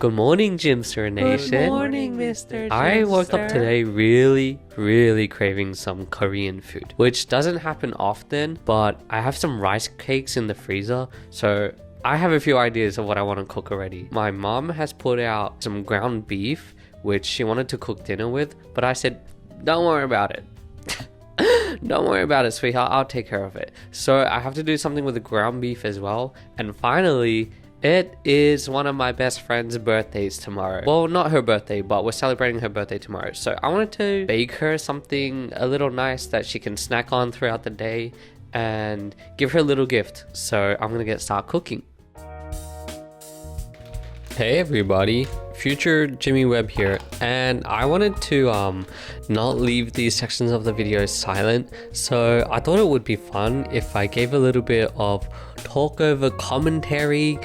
Good morning, Gymster Nation. Good morning, Mr. Gymster. I woke up today really craving some Korean food, which doesn't happen often, but I have some rice cakes in the freezer, so I have a few ideas of what I want to cook already. My mom has put out some ground beef, which she wanted to cook dinner with, but I said, don't worry about it. Don't worry about it, sweetheart. I'll take care of it. So I have to do something with the ground beef as well. And finally, it is one of my best friend's birthdays tomorrow. Well, not her birthday, but we're celebrating her birthday tomorrow. So I wanted to bake her something a little nice that she can snack on throughout the day and give her a little gift. So I'm gonna start cooking. Hey everybody, future Jimmy Webb here, and I wanted to not leave these sections of the video silent, so I thought it would be fun if I gave a little bit of talk over commentary,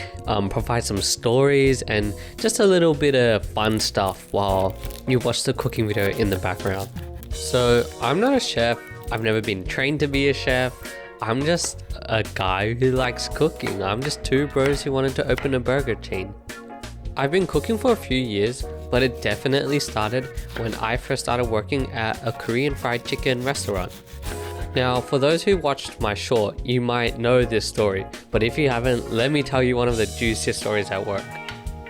provide some stories and just a little bit of fun stuff while you watch the cooking video in the background. So I'm not a chef, I've never been trained to be a chef, I'm just a guy who likes cooking. I'm just two bros who wanted to open a burger chain. I've been cooking for a few years, but it definitely started when I first started working at a Korean fried chicken restaurant. Now, for those who watched my short, you might know this story, but if you haven't, let me tell you one of the juiciest stories at work.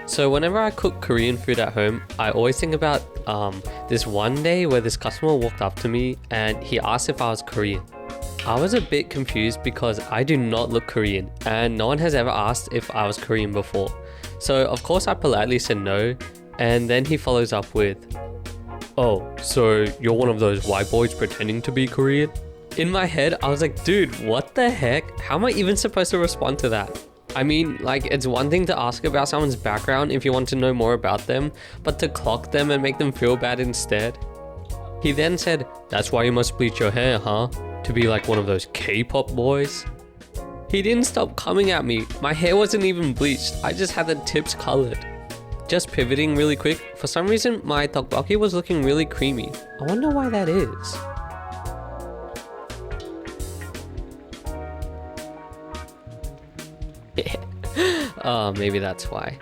So whenever I cook Korean food at home, I always think about this one day where this customer walked up to me and he asked if I was Korean. I was a bit confused because I do not look Korean and no one has ever asked if I was Korean before. So of course I politely said no, and then he follows up with, "Oh, so you're one of those white boys pretending to be Korean?" In my head, I was like, dude, what the heck? How am I even supposed to respond to that? I mean, like, it's one thing to ask about someone's background if you want to know more about them, but to clock them and make them feel bad instead. He then said, "That's why you must bleach your hair, huh? To be like one of those K-pop boys?" He didn't stop coming at me. My hair wasn't even bleached. I just had the tips colored. Just pivoting really quick, for some reason my tteokbokki was looking really creamy. I wonder why that is. Maybe that's why.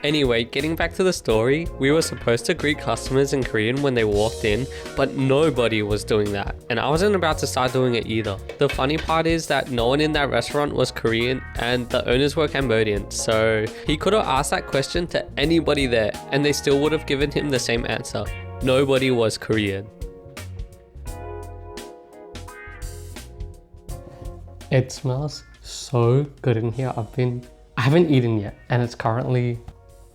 Anyway, getting back to the story, we were supposed to greet customers in Korean when they walked in, but nobody was doing that, and I wasn't about to start doing it either. The funny part is that no one in that restaurant was Korean and the owners were Cambodian, so he could have asked that question to anybody there and they still would have given him the same answer. Nobody was Korean. It smells so good in here. I haven't eaten yet, and it's currently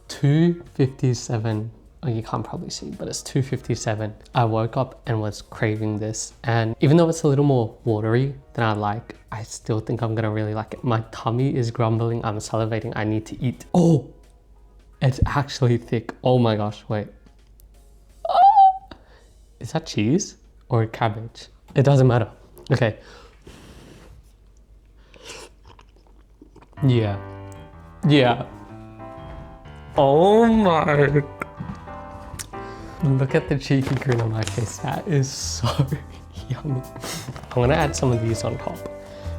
2:57. Oh, you can't probably see, but it's 2:57. I woke up and was craving this, and even though it's a little more watery than I like, I still think I'm gonna really like it. My tummy is grumbling, I'm salivating, I need to eat. Oh, it's actually thick. Oh my gosh, wait. Oh! Is that cheese or cabbage? It doesn't matter. Okay. Yeah. Oh my. Look at the cheeky grin on my face. That is so yummy. I'm gonna add some of these on top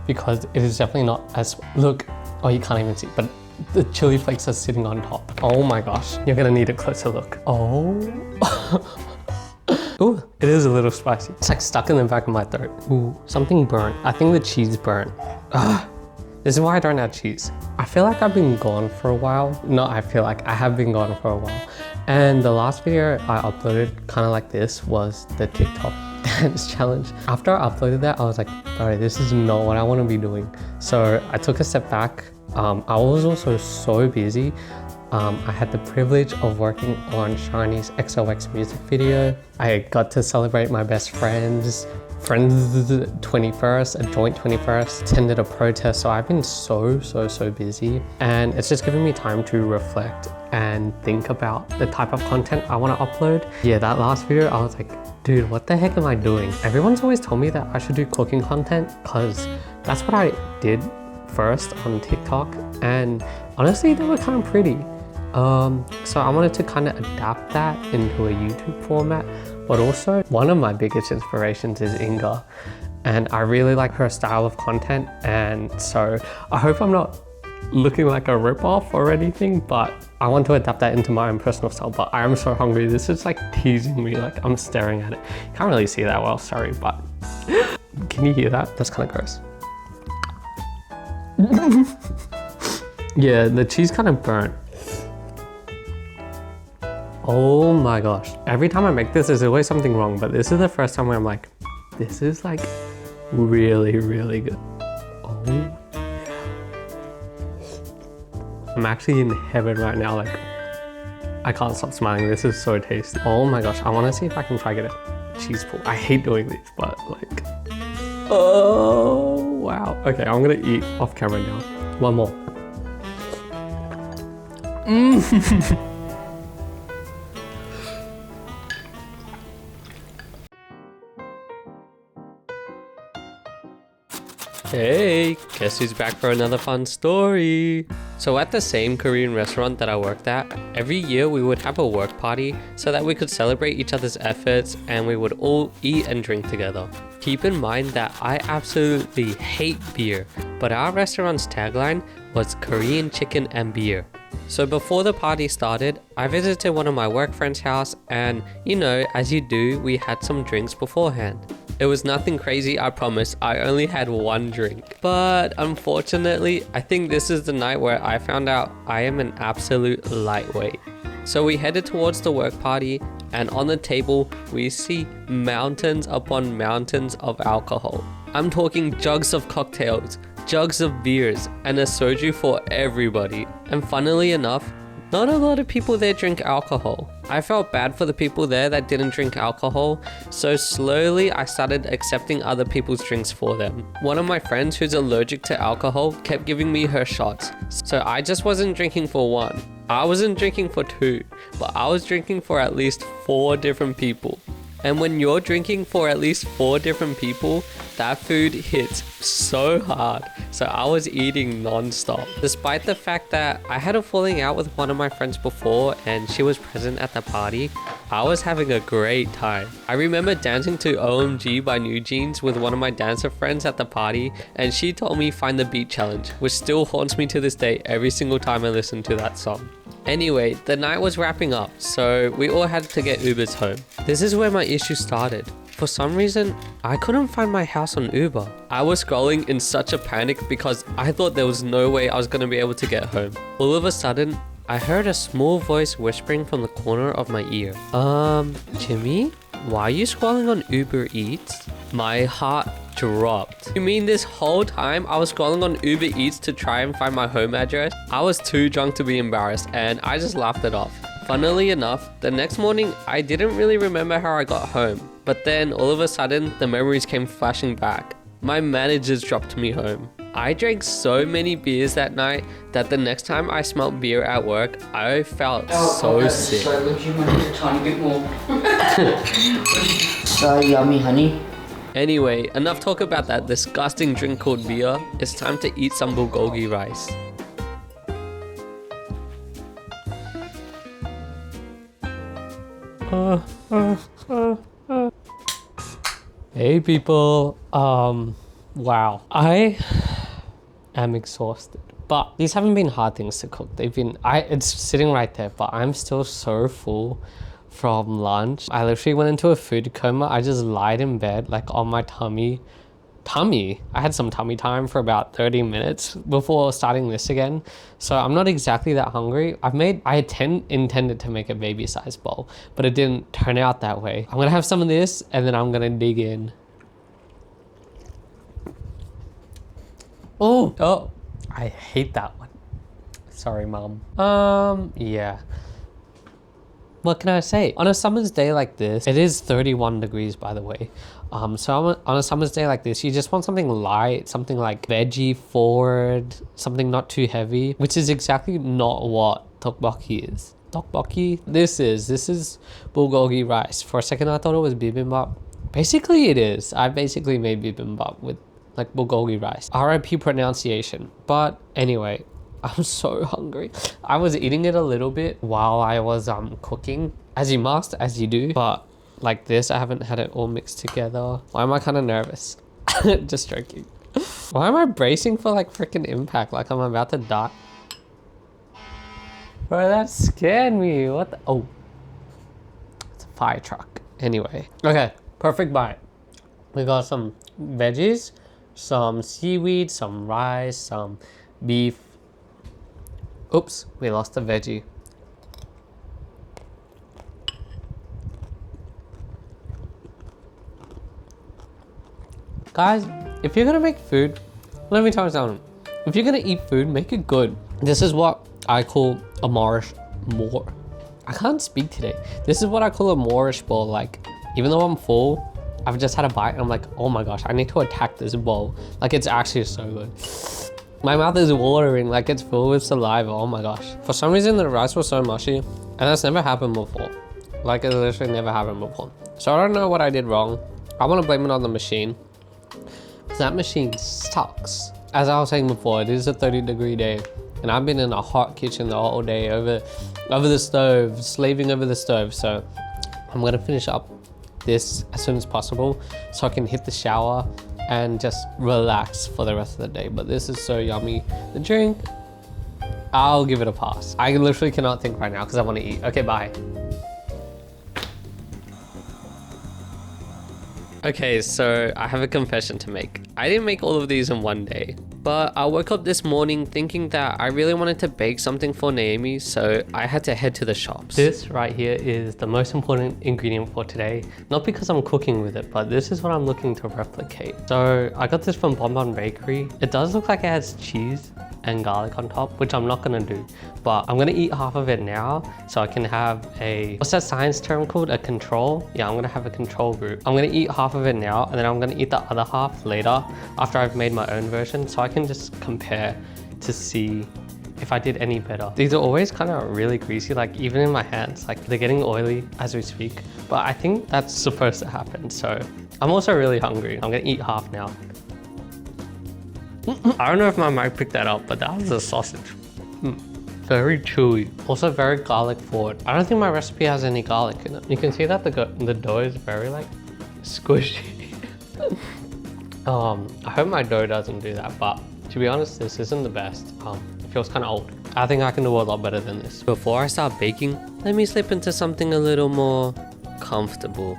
because it is definitely not as, look, oh, you can't even see, but the chili flakes are sitting on top. Oh my gosh, you're gonna need a closer look. Oh. Ooh, it is a little spicy. It's like stuck in the back of my throat. Ooh, something burnt. I think the cheese burnt. This is why I don't add cheese. I feel like I've been gone for a while. No, I feel like I have been gone for a while. And the last video I uploaded, kind of like this, was the TikTok dance challenge. After I uploaded that, I was like, all right, this is not what I want to be doing. So I took a step back. I was also so busy. I had the privilege of working on Shiny's XOX music video. I got to celebrate my best friend's 21st, a joint 21st, attended a protest. So I've been so busy, and it's just giving me time to reflect and think about the type of content I want to upload. Yeah, that last video, I was like, dude, what the heck am I doing? Everyone's always told me that I should do cooking content because that's what I did first on TikTok, and honestly, they were kind of pretty. So I wanted to kind of adapt that into a YouTube format, but also one of my biggest inspirations is Inga, and I really like her style of content, and so I hope I'm not looking like a ripoff or anything, but I want to adapt that into my own personal style. But I am so hungry. This is like teasing me, like I'm staring at it. Can't really see that well, sorry, but can you hear that? That's kind of gross. Yeah, the cheese kind of burnt. Oh my gosh. Every time I make this, there's always something wrong, but this is the first time where I'm like, this is like really, really good. Oh yeah. I'm actually in heaven right now. Like, I can't stop smiling. This is so tasty. Oh my gosh. I want to see if I can try get a cheese pull. I hate doing these, but like, oh wow. Okay, I'm gonna eat off camera now. One more. Hey, guess who's back for another fun story? So at the same Korean restaurant that I worked at, every year we would have a work party so that we could celebrate each other's efforts and we would all eat and drink together. Keep in mind that I absolutely hate beer, but our restaurant's tagline was Korean chicken and beer. So before the party started, I visited one of my work friends' house and, you know, as you do, we had some drinks beforehand. It was nothing crazy, I promise. I only had one drink. But unfortunately, I think this is the night where I found out I am an absolute lightweight. So we headed towards the work party, and on the table, we see mountains upon mountains of alcohol. I'm talking jugs of cocktails, jugs of beers, and a soju for everybody. And funnily enough, not a lot of people there drink alcohol. I felt bad for the people there that didn't drink alcohol, so slowly I started accepting other people's drinks for them. One of my friends who's allergic to alcohol kept giving me her shots, so I just wasn't drinking for one. I wasn't drinking for two, but I was drinking for at least 4 different people. And when you're drinking for at least 4 different people, that food hits so hard. So I was eating non-stop. Despite the fact that I had a falling out with one of my friends before and she was present at the party, I was having a great time. I remember dancing to OMG by New Jeans with one of my dancer friends at the party, and she told me Find the Beat challenge, which still haunts me to this day every single time I listen to that song. Anyway, the night was wrapping up, so we all had to get Ubers home. This is where my issue started. For some reason, I couldn't find my house on Uber. I was scrolling in such a panic because I thought there was no way I was going to be able to get home. All of a sudden, I heard a small voice whispering from the corner of my ear. Jimmy? Why are you scrolling on Uber Eats? My heart dropped. You mean this whole time I was scrolling on Uber Eats to try and find my home address? I was too drunk to be embarrassed and I just laughed it off. Funnily enough, the next morning I didn't really remember how I got home, but then all of a sudden the memories came flashing back. My managers dropped me home. I drank so many beers that night that the next time I smelled beer at work, I felt so sick. Would you want a tiny bit more? So yummy, honey. Anyway, enough talk about that disgusting drink called beer. It's time to eat some bulgogi rice. Hey people, wow, I am exhausted, but these haven't been hard things to cook. It's sitting right there, but I'm still so full from lunch. I literally went into a food coma. I just lied in bed, like on my tummy. I had some tummy time for about 30 minutes before starting this again. So I'm not exactly that hungry. I intended to make a baby size bowl, but it didn't turn out that way. I'm gonna have some of this and then I'm gonna dig in. Oh, I hate that one. Sorry, mom. Yeah. What can I say? On a summer's day like this, it is 31 degrees, by the way. So on a summer's day like this, you just want something light, something like veggie forward, something not too heavy, which is exactly not what tteokbokki is. Tteokbokki? This is bulgogi rice. For a second, I thought it was bibimbap. Basically, it is. I basically made bibimbap with like bulgogi rice. RIP pronunciation. But anyway, I'm so hungry. I was eating it a little bit while I was cooking, as you must, as you do. But like this, I haven't had it all mixed together. Why am I kind of nervous? Just joking. Why am I bracing for like freaking impact? Like I'm about to die. Bro, that scared me. What the? Oh. It's a fire truck. Anyway. Okay, perfect bite. We got some veggies, some seaweed, some rice, some beef. Oops, we lost a veggie. Guys, if you're gonna make food, let me tell you something. If you're gonna eat food, make it good. This is what I call a Moorish more. I can't speak today. This is what I call a Moorish bowl. Like, even though I'm full, I've just had a bite and I'm like, oh my gosh, I need to attack this bowl. Like, it's actually so good. My mouth is watering, like it's filled with saliva. Oh my gosh. For some reason, the rice was so mushy, and that's never happened before. Like, it literally never happened before. So I don't know what I did wrong. I want to blame it on the machine. That machine sucks. As I was saying before, it is a 30-degree day, and I've been in a hot kitchen the whole day over the stove, slaving over the stove. So I'm gonna finish up this as soon as possible so I can hit the shower and just relax for the rest of the day. But this is so yummy. The drink, I'll give it a pass. I literally cannot think right now because I want to eat. Okay, bye. Okay, so I have a confession to make. I didn't make all of these in one day, but I woke up this morning thinking that I really wanted to bake something for Naomi, so I had to head to the shops. This right here is the most important ingredient for today. Not because I'm cooking with it, but this is what I'm looking to replicate. So I got this from Bonbon Bakery. It does look like it has cheese and garlic on top, which I'm not gonna do, but I'm gonna eat half of it now so I can have a, what's that science term called? A control? Yeah, I'm gonna have a control group. I'm gonna eat half of it now, and then I'm gonna eat the other half later after I've made my own version, so I can just compare to see if I did any better. These are always kind of really greasy, like even in my hands, like they're getting oily as we speak, but I think that's supposed to happen. So I'm also really hungry. I'm gonna eat half now. I don't know if my mic picked that up, but that was a sausage. Very chewy. Also very garlic forward. I don't think my recipe has any garlic in it. You can see that the dough is very like squishy. I hope my dough doesn't do that, but to be honest, this isn't the best. It feels kind of old. I think I can do a lot better than this. Before I start baking, let me slip into something a little more comfortable.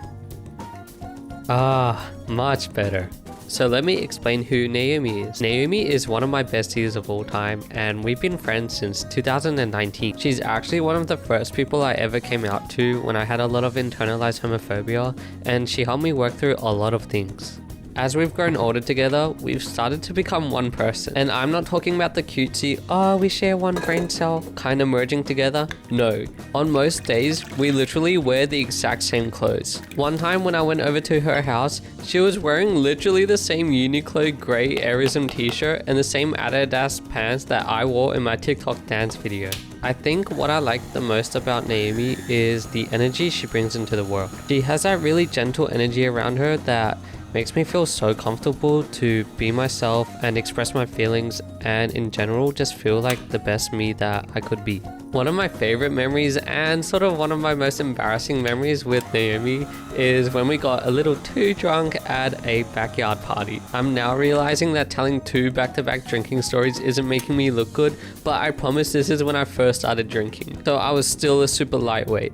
Ah, much better. So let me explain who Naomi is. Naomi is one of my besties of all time, and we've been friends since 2019. She's actually one of the first people I ever came out to when I had a lot of internalized homophobia, and she helped me work through a lot of things. As we've grown older together, we've started to become one person. And I'm not talking about the cutesy, oh, we share one brain cell kind of merging together. No, on most days, we literally wear the exact same clothes. One time when I went over to her house, she was wearing literally the same Uniqlo grey Airism t-shirt and the same Adidas pants that I wore in my TikTok dance video. I think what I like the most about Naomi is the energy she brings into the world. She has that really gentle energy around her that makes me feel so comfortable to be myself and express my feelings, and in general just feel like the best me that I could be. One of my favorite memories and sort of one of my most embarrassing memories with Naomi is when we got a little too drunk at a backyard party. I'm now realizing that telling 2 back-to-back drinking stories isn't making me look good, but I promise this is when I first started drinking. So I was still a super lightweight.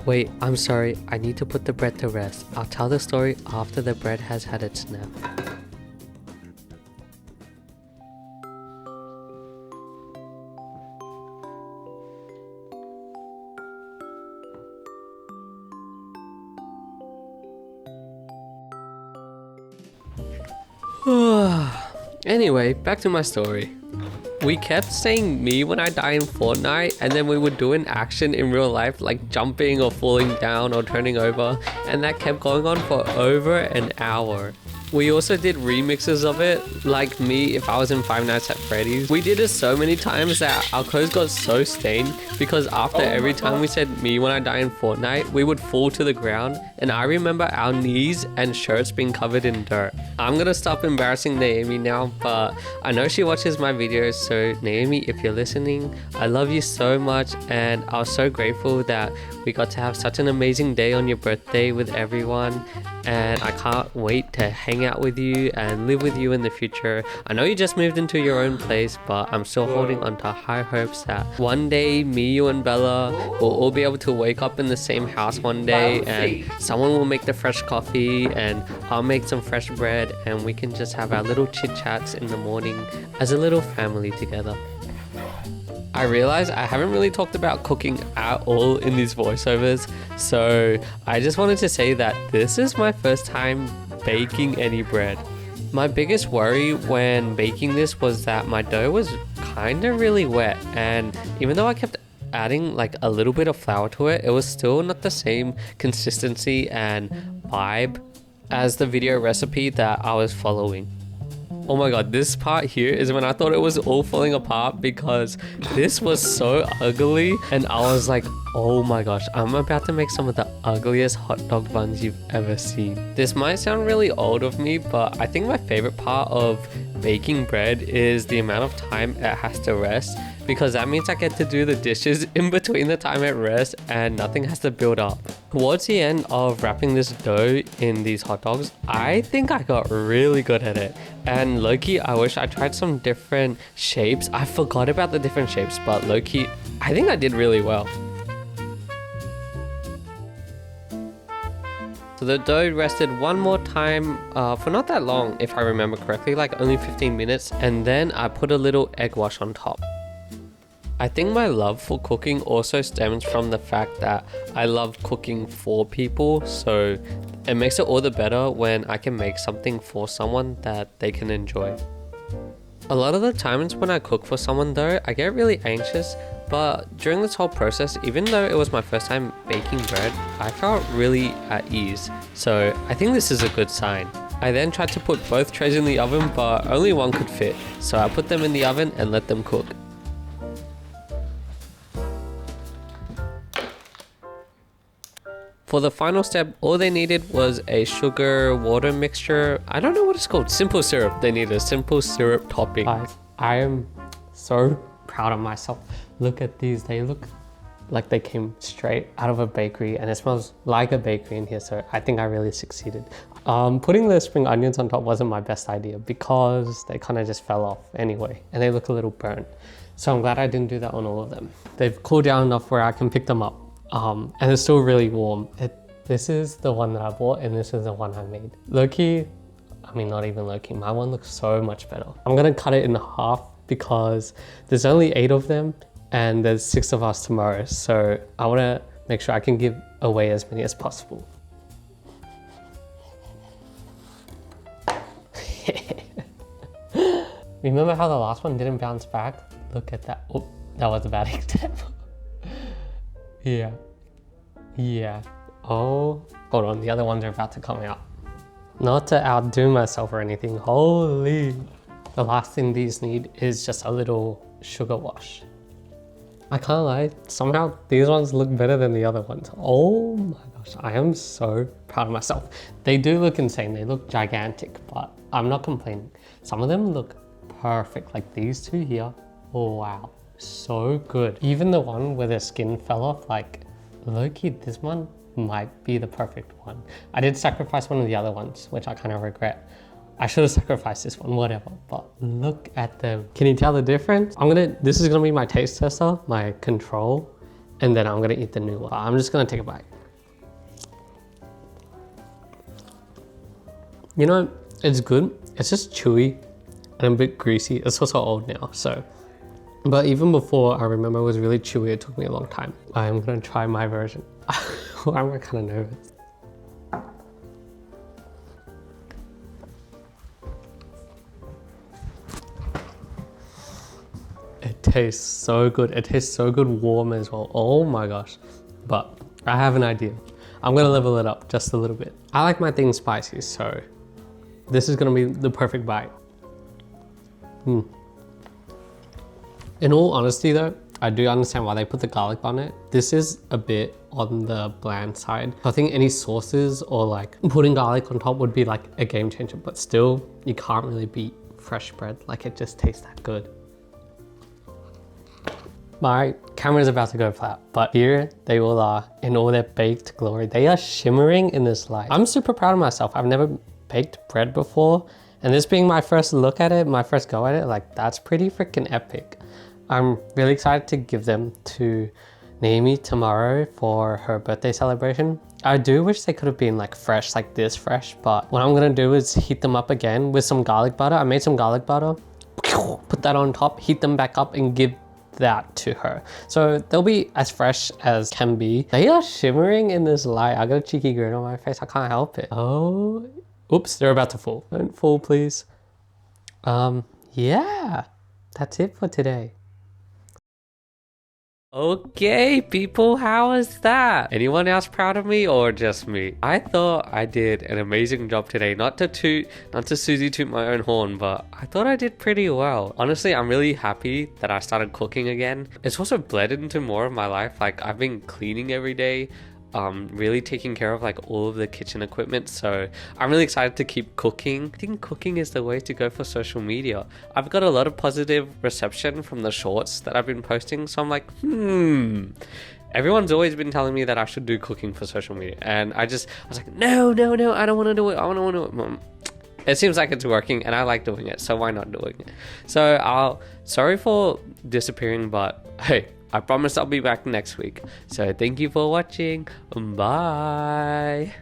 Wait, I'm sorry, I need to put the bread to rest. I'll tell the story after the bread has had its nap. Anyway, back to my story. We kept saying me when I die in Fortnite, and then we would do an action in real life like jumping or falling down or turning over, and that kept going on for over an hour. We also did remixes of it, like me if I was in Five Nights at Freddy's. We did it so many times that our clothes got so stained because after every time we said me when I die in Fortnite, we would fall to the ground, and I remember our knees and shirts being covered in dirt. I'm gonna stop embarrassing Naomi now, but I know she watches my videos, so Naomi, if you're listening, I love you so much, and I was so grateful that we got to have such an amazing day on your birthday with everyone. and I can't wait to hang out with you and live with you in the future. I know you just moved into your own place, but I'm still holding on to high hopes that one day me, you and Bella will all be able to wake up in the same house one day, and someone will make the fresh coffee and I'll make some fresh bread, and we can just have our little chit chats in the morning as a little family together. I realize I haven't really talked about cooking at all in these voiceovers, so I just wanted to say that this is my first time baking any bread. My biggest worry when baking this was that my dough was kind of really wet, and even though I kept adding like a little bit of flour to it, it was still not the same consistency and vibe as the video recipe that I was following. Oh my god, this part here is when I thought it was all falling apart because this was so ugly, and I was like, oh my gosh, I'm about to make some of the ugliest hot dog buns you've ever seen. This might sound really old of me, but I think my favorite part of baking bread is the amount of time it has to rest, because that means I get to do the dishes in between the time it rests and nothing has to build up. Towards the end of wrapping this dough in these hot dogs, I think I got really good at it. And low-key, I wish I tried some different shapes. I forgot about the different shapes, but low-key, I think I did really well. So the dough rested one more time for not that long, if I remember correctly, like only 15 minutes, and then I put a little egg wash on top. I think my love for cooking also stems from the fact that I love cooking for people, so it makes it all the better when I can make something for someone that they can enjoy. A lot of the times when I cook for someone though, I get really anxious, but during this whole process, even though it was my first time baking bread, I felt really at ease, so I think this is a good sign. I then tried to put both trays in the oven, but only one could fit, so I put them in the oven and let them cook. For the final step, all they needed was a sugar water mixture. I don't know what it's called. Simple syrup. They needed a simple syrup topping. Guys, I am so proud of myself. Look at these. They look like they came straight out of a bakery, and it smells like a bakery in here, so I think I really succeeded. Putting the spring onions on top wasn't my best idea because they kind of just fell off anyway, and they look a little burnt. So I'm glad I didn't do that on all of them. They've cooled down enough where I can pick them up. And it's still really warm. This is the one that I bought, and this is the one I made. Low-key, I mean not even low-key, my one looks so much better. I'm gonna cut it in half because there's only 8 of them and there's 6 of us tomorrow, so I wanna make sure I can give away as many as possible. Remember how the last one didn't bounce back? Look at that. Oh, that was a bad example. Yeah. Oh, hold on, the other ones are about to come out. Not to outdo myself or anything, holy. The last thing these need is just a little sugar wash. I can't lie, somehow these ones look better than the other ones. Oh my gosh, I am so proud of myself. They do look insane, they look gigantic, but I'm not complaining. Some of them look perfect, like these two here. Oh wow. So good. Even the one where the skin fell off, like low-key, this one might be the perfect one. I did sacrifice one of the other ones, which I kind of regret. I should have sacrificed this one, whatever, but look at them. Can you tell the difference? This is gonna be my taste tester, my control, and then I'm gonna eat the new one. I'm just gonna take a bite. You know, it's good. It's just chewy and a bit greasy. It's also old now, so. But even before, I remember it was really chewy. It took me a long time. I'm gonna try my version. I'm kind of nervous. It tastes so good. It tastes so good warm as well. Oh my gosh. But I have an idea. I'm gonna level it up just a little bit. I like my things spicy, so this is gonna be the perfect bite. In all honesty though, I do understand why they put the garlic on it. This is a bit on the bland side. I think any sauces or like putting garlic on top would be like a game changer, but still you can't really beat fresh bread. Like it just tastes that good. My camera's about to go flat, but here they all are in all their baked glory. They are shimmering in this light. I'm super proud of myself. I've never baked bread before, and this being my first look at it, my first go at it, like that's pretty freaking epic. I'm really excited to give them to Naomi tomorrow for her birthday celebration. I do wish they could have been like fresh, like this fresh, but what I'm gonna do is heat them up again with some garlic butter. I made some garlic butter, put that on top, heat them back up and give that to her. So they'll be as fresh as can be. They are shimmering in this light. I got a cheeky grin on my face. I can't help it. Oh, oops, they're about to fall. Don't fall, please. Yeah, that's it for today. Okay, people, how was that? Anyone else proud of me or just me? I thought I did an amazing job today. Not to Susie toot my own horn, but I thought I did pretty well. Honestly, I'm really happy that I started cooking again. It's also bled into more of my life. Like, I've been cleaning every day, really taking care of like all of the kitchen equipment, so I'm really excited to keep cooking. I think cooking is the way to go for social media. I've got a lot of positive reception from the shorts that I've been posting, so I'm like, everyone's always been telling me that I should do cooking for social media, and I was like, no, I don't want to do it. I don't want to do it. It seems like it's working and I like doing it, so why not doing it? So sorry for disappearing, but hey, I promise I'll be back next week. So thank you for watching. Bye.